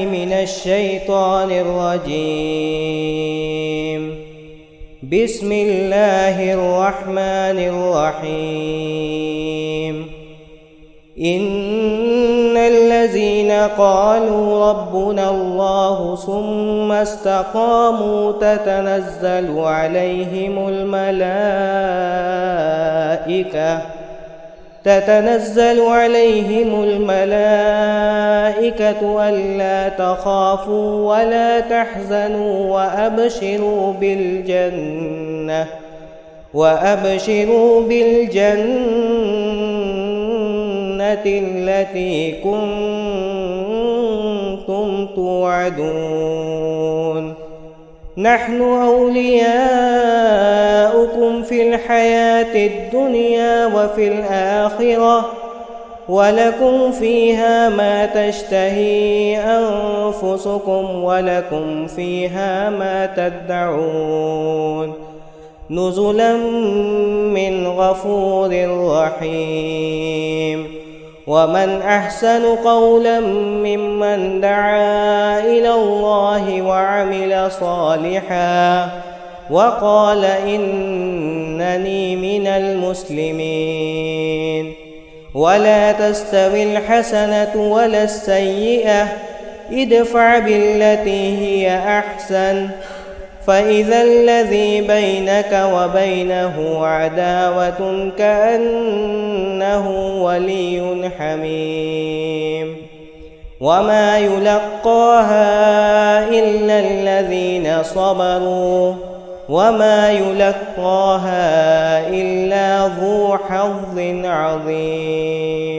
من الشيطان الرجيم. بسم الله الرحمن الرحيم. إن الذين قالوا ربنا الله ثم استقاموا تتنزل عليهم الملائكة ألا تخافوا ولا تحزنوا وأبشروا بالجنة التي كنتم توعدون. نحن أولياؤكم في الحياة الدنيا وفي الآخرة، ولكم فيها ما تشتهي أنفسكم ولكم فيها ما تدعون، نزلا من غفور رحيم. ومن أحسن قولا ممن دعا إلى الله وعمل صالحا وقال إنني من المسلمين. ولا تستوي الحسنة ولا السيئة، ادفع بالتي هي أحسن، فإذا الذي بينك وبينه عداوة كأنه ولي حميم. وما يلقاها إلا الذين صبروا وما يلقاها إلا ذو حظ عظيم.